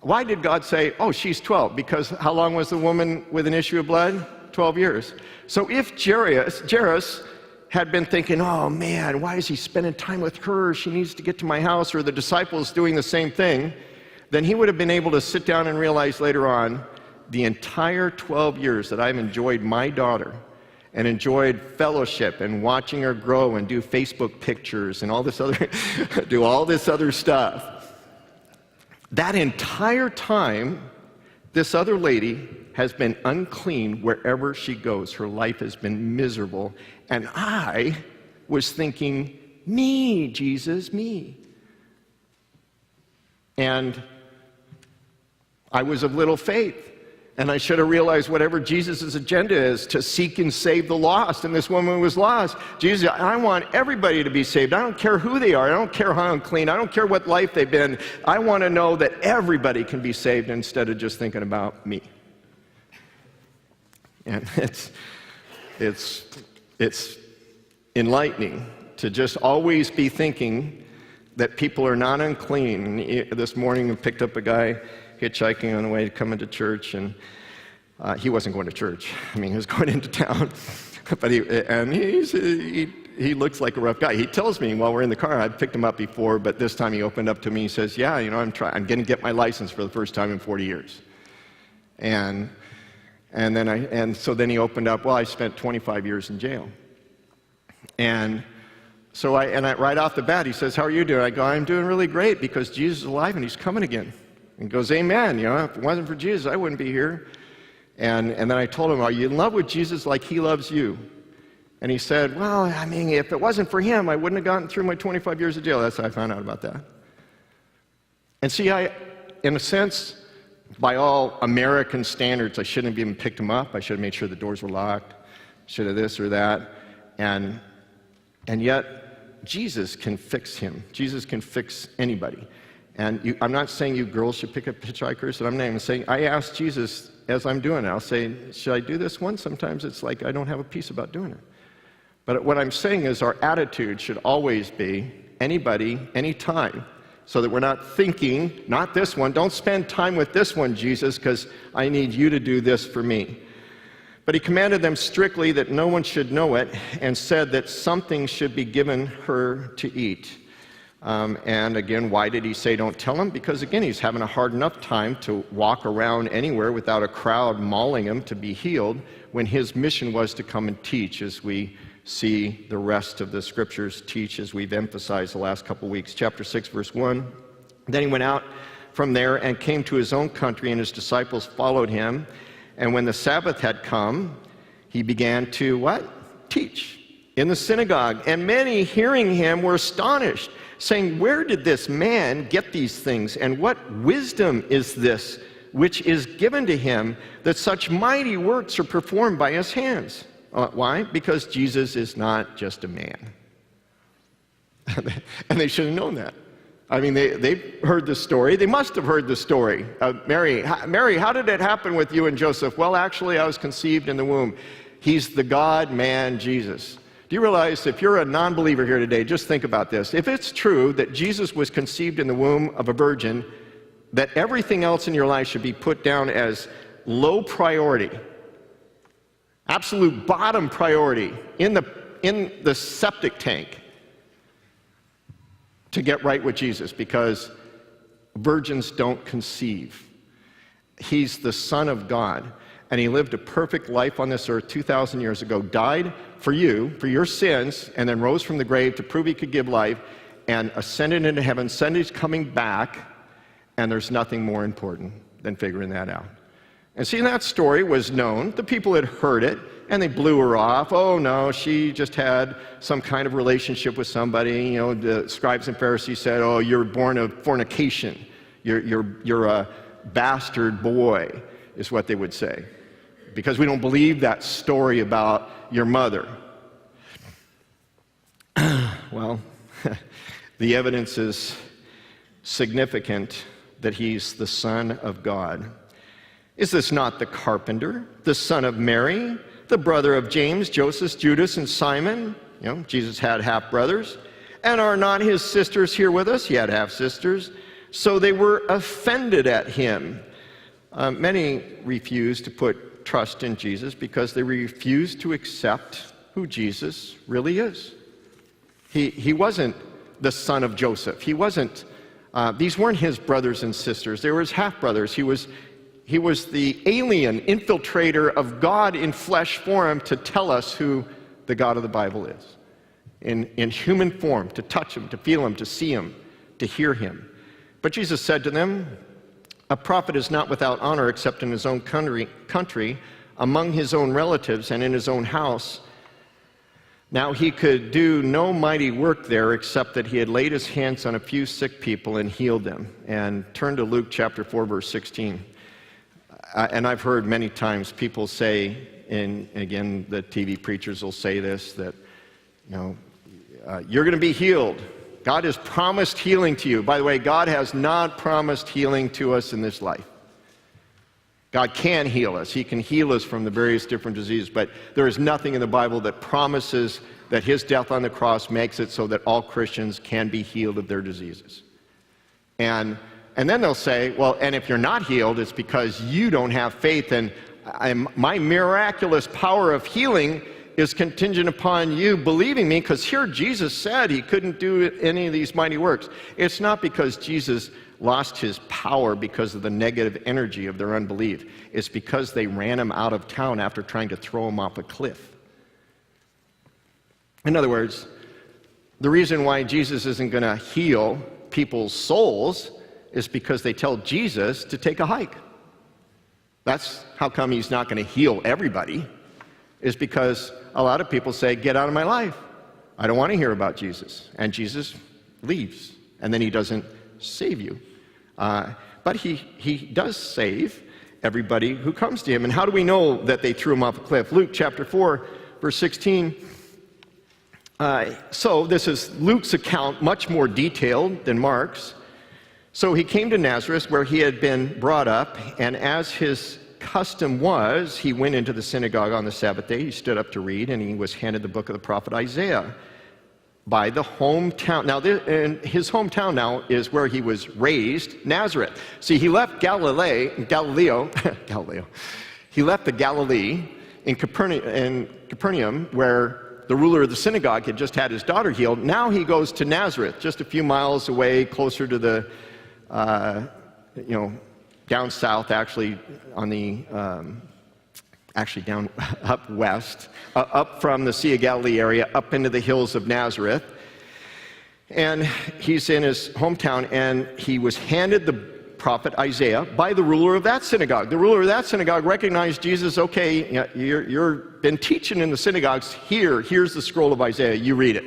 Why did God say, oh, she's 12? Because how long was the woman with an issue of blood? 12 years. So if Jairus had been thinking, oh man, why is he spending time with her? She needs to get to my house, or the disciples doing the same thing, then he would have been able to sit down and realize later on, the entire 12 years that I've enjoyed my daughter and enjoyed fellowship and watching her grow and do Facebook pictures and all this other, do all this other stuff. That entire time, this other lady has been unclean wherever she goes. Her life has been miserable. And I was thinking, me, Jesus, me. And I was of little faith. And I should have realized whatever Jesus' agenda is, to seek and save the lost. And this woman was lost. Jesus, I want everybody to be saved. I don't care who they are. I don't care how unclean. I don't care what life they've been. I want to know that everybody can be saved instead of just thinking about me. And it's enlightening to just always be thinking that people are not unclean. This morning I picked up a guy hitchhiking on the way to coming to church, and he wasn't going to church. I mean, he was going into town, but he looks like a rough guy. He tells me while we're in the car, I'd picked him up before, but this time he opened up to me. He says, yeah, you know, I'm going to get my license for the first time in 40 years. And so then he opened up, well, I spent 25 years in jail. And so right off the bat, he says, how are you doing? I go, I'm doing really great because Jesus is alive and he's coming again. And he goes, amen. You know, if it wasn't for Jesus, I wouldn't be here. And then I told him, are you in love with Jesus like he loves you? And he said, well, I mean, if it wasn't for him, I wouldn't have gotten through my 25 years of jail. That's how I found out about that. And see, in a sense, by all American standards, I shouldn't have even picked him up. I should have made sure the doors were locked. Should have this or that. And yet, Jesus can fix him. Jesus can fix anybody. And I'm not saying you girls should pick up hitchhikers, and I'm not even saying, I asked Jesus as I'm doing it, I'll say, should I do this one? Sometimes it's like I don't have a peace about doing it. But what I'm saying is our attitude should always be, anybody, anytime, so that we're not thinking, not this one, don't spend time with this one, Jesus, because I need you to do this for me. But he commanded them strictly that no one should know it, and said that something should be given her to eat. And again, why did he say don't tell him? Because again, he's having a hard enough time to walk around anywhere without a crowd mauling him to be healed, when his mission was to come and teach, as we see the rest of the scriptures teach, as we've emphasized the last couple weeks. Chapter 6, verse 1. Then he went out from there and came to his own country, and his disciples followed him. And when the Sabbath had come, he began to what? Teach in the synagogue. And many hearing him were astonished, saying, where did this man get these things? And what wisdom is this which is given to him, that such mighty works are performed by his hands? Why? Because Jesus is not just a man. And they should have known that. I mean, they've heard the story. They must have heard the story of Mary. Mary, how did it happen with you and Joseph? Well, actually, I was conceived in the womb. He's the God-man, Jesus. Do you realize, if you're a non-believer here today, just think about this. If it's true that Jesus was conceived in the womb of a virgin, that everything else in your life should be put down as low priority, absolute bottom priority in the septic tank to get right with Jesus, because virgins don't conceive. He's the Son of God, and he lived a perfect life on this earth 2,000 years ago, died for you, for your sins, and then rose from the grave to prove he could give life, and ascended into heaven. Sunday's coming back, and there's nothing more important than figuring that out. And see, that story was known. The people had heard it, and they blew her off. Oh, no, she just had some kind of relationship with somebody. You know, the scribes and Pharisees said, oh, you're born of fornication. You're a bastard boy, is what they would say, because we don't believe that story about your mother. Well, the evidence is significant that he's the Son of God. Is this not the carpenter, the son of Mary, the brother of James, Joseph, Judas, and Simon? You know, Jesus had half-brothers. And are not his sisters here with us? He had half-sisters. So they were offended at him. Many refused to put trust in Jesus because they refused to accept who Jesus really is. He wasn't the son of Joseph. He wasn't, these weren't his brothers and sisters. They were his half-brothers. He was the alien infiltrator of God in flesh form to tell us who the God of the Bible is. In human form, to touch him, to feel him, to see him, to hear him. But Jesus said to them, a prophet is not without honor except in his own country, among his own relatives, and in his own house. Now he could do no mighty work there except that he had laid his hands on a few sick people and healed them. And turn to Luke chapter 4, verse 16. And I've heard many times people say, and again, the TV preachers will say this, that, you know, you're going to be healed. God has promised healing to you. By the way, God has not promised healing to us in this life. God can heal us. He can heal us from the various different diseases, but there is nothing in the Bible that promises that his death on the cross makes it so that all Christians can be healed of their diseases. And then they'll say, well, and if you're not healed, it's because you don't have faith, and my miraculous power of healing is contingent upon you believing me, because here Jesus said he couldn't do any of these mighty works. It's not because Jesus lost his power because of the negative energy of their unbelief. It's because they ran him out of town after trying to throw him off a cliff. In other words, the reason why Jesus isn't going to heal people's souls is because they tell Jesus to take a hike. That's how come he's not going to heal everybody, is because a lot of people say, get out of my life. I don't want to hear about Jesus. And Jesus leaves, and then he doesn't save you. But he does save everybody who comes to him. And how do we know that they threw him off a cliff? Luke chapter 4, verse 16. So this is Luke's account, much more detailed than Mark's. So he came to Nazareth, where he had been brought up, and as his custom was, he went into the synagogue on the Sabbath day. He stood up to read, and he was handed the book of the prophet Isaiah by the hometown. Now, his hometown now is where he was raised, Nazareth. See, he left Galileo. He left the Galilee in Capernaum, where the ruler of the synagogue had just had his daughter healed. Now he goes to Nazareth, just a few miles away, closer to the, down south, actually, on the, down up west, up from the Sea of Galilee area, up into the hills of Nazareth. And he's in his hometown, and he was handed the prophet Isaiah by the ruler of that synagogue. The ruler of that synagogue recognized Jesus. Okay, you've been teaching in the synagogues. Here's the scroll of Isaiah. You read it.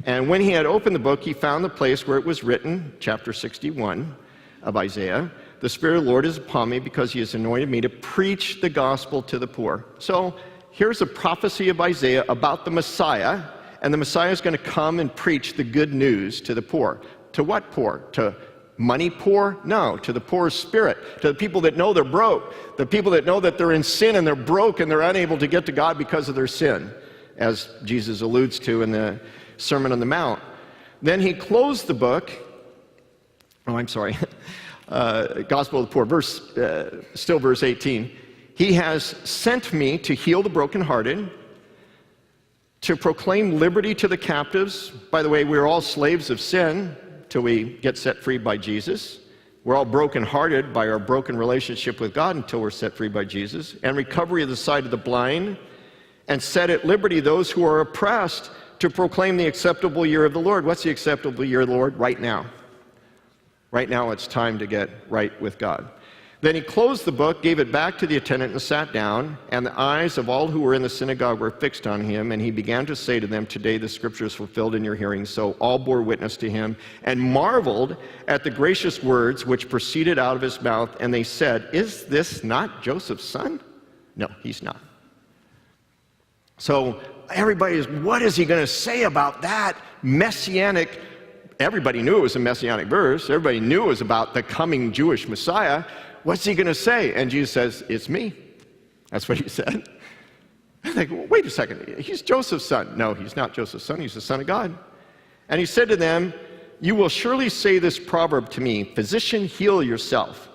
And when he had opened the book, he found the place where it was written, chapter 61 of Isaiah, the Spirit of the Lord is upon me because he has anointed me to preach the gospel to the poor. So here's a prophecy of Isaiah about the Messiah, and the Messiah is going to come and preach the good news to the poor. To what poor? To money poor? No, to the poor spirit, to the people that know they're broke, the people that know that they're in sin and they're broke and they're unable to get to God because of their sin, as Jesus alludes to in the Sermon on the Mount. Then he closed the book. Gospel of the Poor, still verse 18. He has sent me to heal the brokenhearted, to proclaim liberty to the captives. By the way, we're all slaves of sin till we get set free by Jesus. We're all brokenhearted by our broken relationship with God until we're set free by Jesus. And recovery of the sight of the blind, and set at liberty those who are oppressed, to proclaim the acceptable year of the Lord. What's the acceptable year of the Lord? Right now. Right now it's time to get right with God. Then he closed the book, gave it back to the attendant, and sat down, and the eyes of all who were in the synagogue were fixed on him, and he began to say to them, "Today the scripture is fulfilled in your hearing." So all bore witness to him, and marveled at the gracious words which proceeded out of his mouth, and they said, "Is this not Joseph's son?" No, he's not. So everybody is, what is he going to say about that messianic? Everybody knew it was a messianic verse. Everybody knew it was about the coming Jewish Messiah. What's he going to say? And Jesus says, "It's me." That's what he said. I think, well, wait a second. He's Joseph's son. No, he's not Joseph's son. He's the Son of God. And he said to them, "You will surely say this proverb to me, 'Physician, heal yourself.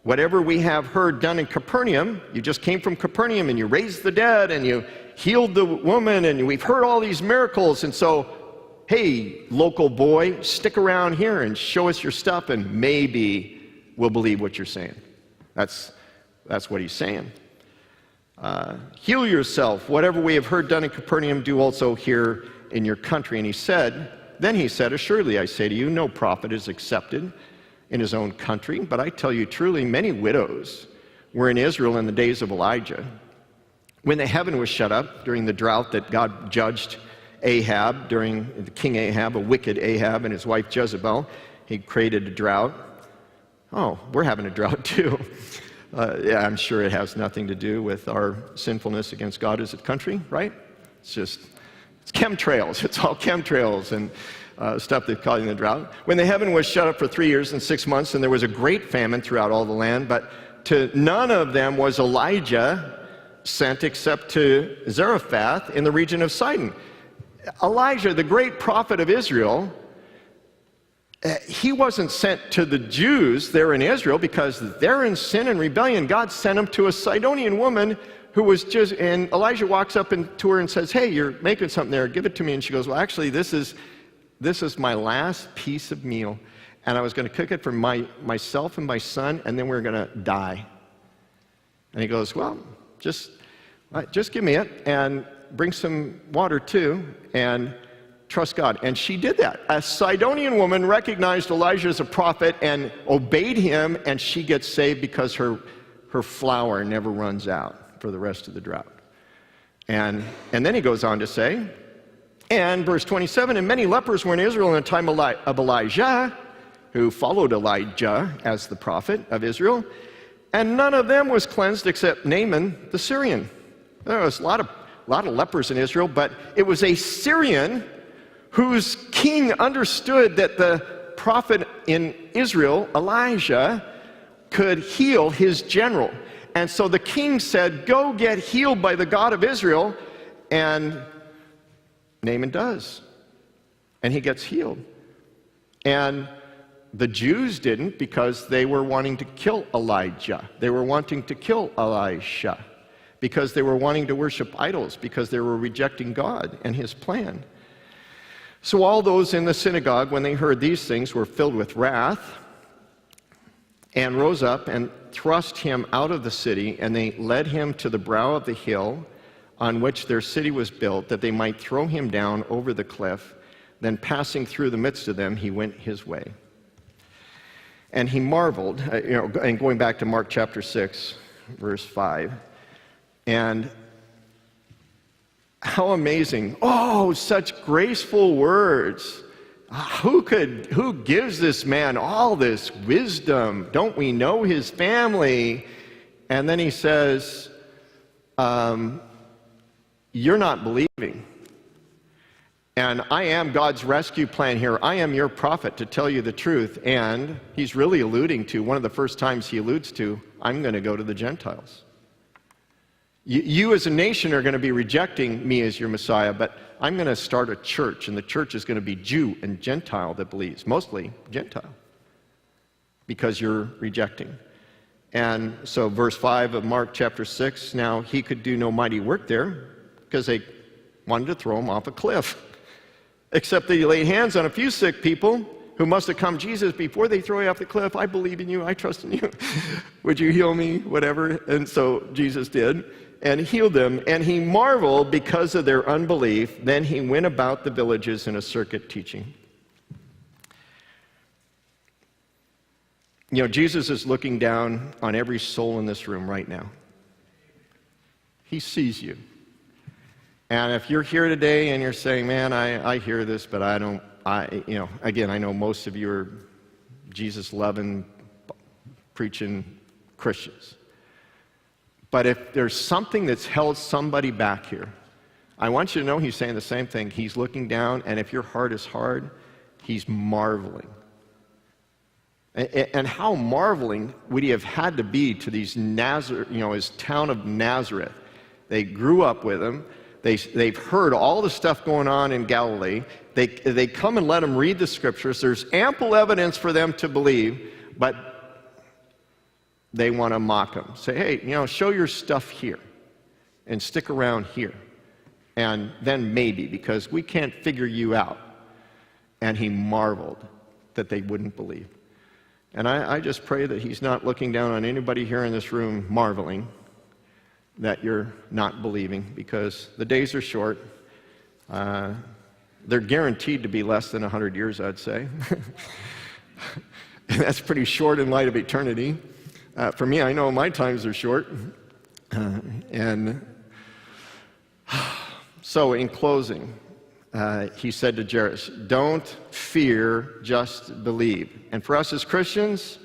Whatever we have heard done in Capernaum,'" you just came from Capernaum and you raised the dead and you healed the woman and we've heard all these miracles. And so, hey, local boy, stick around here and show us your stuff and maybe we'll believe what you're saying. That's what he's saying. "Heal yourself. Whatever we have heard done in Capernaum, do also here in your country." And then he said, "Assuredly, I say to you, no prophet is accepted in his own country. But I tell you truly, many widows were in Israel in the days of Elijah, when the heaven was shut up during the drought that God judged Ahab, during the king Ahab, a wicked Ahab, and his wife Jezebel. He created a drought. Oh, we're having a drought too. Yeah, I'm sure it has nothing to do with our sinfulness against God as a country, right? It's chemtrails. It's all chemtrails and stuff that's causing the drought. When the heaven was shut up for 3 years and 6 months, and there was a great famine throughout all the land, but to none of them was Elijah sent except to Zarephath in the region of Sidon. Elijah, the great prophet of Israel, he wasn't sent to the Jews there in Israel because they're in sin and rebellion. God sent him to a Sidonian woman who was and Elijah walks up to her and says, "Hey, you're making something there, give it to me." And she goes, "Well, actually, this is my last piece of meal, and I was going to cook it for myself and my son, and then we're going to die." And he goes, "Well, just give me it, and bring some water too, and trust God." And she did that. A Sidonian woman recognized Elijah as a prophet and obeyed him, and she gets saved because her flour never runs out for the rest of the drought. And then he goes on to say, and verse 27, "And many lepers were in Israel in the time of Elijah," who followed Elijah as the prophet of Israel, "and none of them was cleansed except Naaman the Syrian." There was a lot of lepers in Israel, but it was a Syrian whose king understood that the prophet in Israel, Elijah, could heal his general. And so the king said, "Go get healed by the God of Israel." And Naaman does. And he gets healed. And the Jews didn't, because they were wanting to kill Elijah. They were wanting to kill Elisha because they were wanting to worship idols, because they were rejecting God and his plan. So all those in the synagogue, when they heard these things, were filled with wrath and rose up and thrust him out of the city, and they led him to the brow of the hill on which their city was built, that they might throw him down over the cliff. Then passing through the midst of them, he went his way. And he marveled, and going back to Mark chapter 6, verse 5, and how amazing. Oh, such graceful words. Who gives this man all this wisdom? Don't we know his family? And then he says, "You're not believing. And I am God's rescue plan here. I am your prophet to tell you the truth." And he's really alluding to, one of the first times he alludes to, I'm going to go to the Gentiles. You as a nation are going to be rejecting me as your Messiah, but I'm going to start a church, and the church is going to be Jew and Gentile that believes, mostly Gentile. because you're rejecting. And so verse 5 of Mark chapter 6, now he could do no mighty work there because they wanted to throw him off a cliff. Except that he laid hands on a few sick people who must have come, Jesus, before they throw you off the cliff, I believe in you, I trust in you. Would you heal me, whatever? And so Jesus did, and healed them. And he marveled because of their unbelief. Then he went about the villages in a circuit teaching. You know, Jesus is looking down on every soul in this room right now. He sees you. And if you're here today and you're saying, man, I hear this, but I don't, again, I know most of you are Jesus-loving, preaching Christians. But if there's something that's held somebody back here, I want you to know he's saying the same thing. He's looking down, and if your heart is hard, he's marveling. And how marveling would he have had to be to these his town of Nazareth? They grew up with him. They've heard all the stuff going on in Galilee. They come and let him read the scriptures. There's ample evidence for them to believe, but they want to mock him. Say, hey, show your stuff here and stick around here. And then maybe, because we can't figure you out. And he marveled that they wouldn't believe. And I just pray that he's not looking down on anybody here in this room marveling that you're not believing, because the days are short. They're guaranteed to be less than 100 years, I'd say. And that's pretty short in light of eternity. For me, I know my times are short. So in closing, he said to Jairus, don't fear, just believe. And for us as Christians,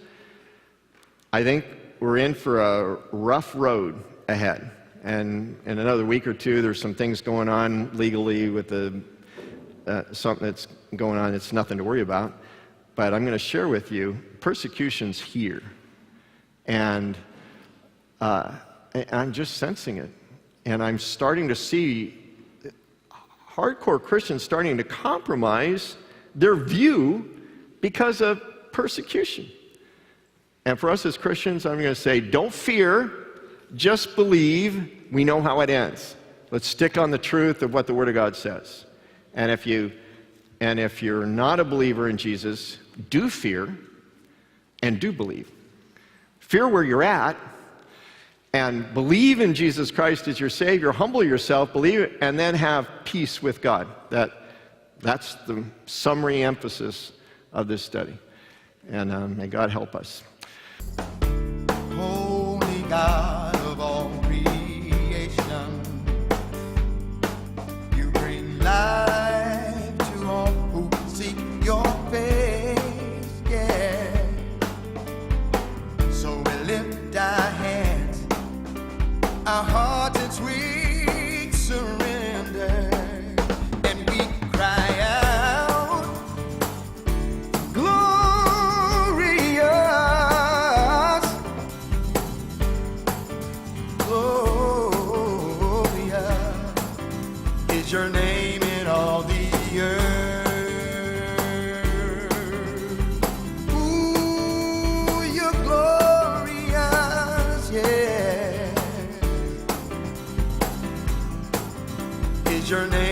I think we're in for a rough road ahead. And in another week or two, there's some things going on legally with something that's going on. It's nothing to worry about. But I'm going to share with you, persecution's here. And I'm just sensing it. And I'm starting to see hardcore Christians starting to compromise their view because of persecution. And for us as Christians, I'm going to say, don't fear, just believe. We know how it ends. Let's stick on the truth of what the Word of God says. And if you're not a believer in Jesus, do fear and do believe. Fear where you're at, and believe in Jesus Christ as your Savior, humble yourself, believe it, and then have peace with God. That's the summary emphasis of this study. And may God help us. Holy God of all creation, you bring life to all who seek your face, yeah. So we lift our hands, our hearts in sweet surrender, and we cry out, glorious, glorious is your name in all the earth. Ooh, you're glorious, yeah. Is your name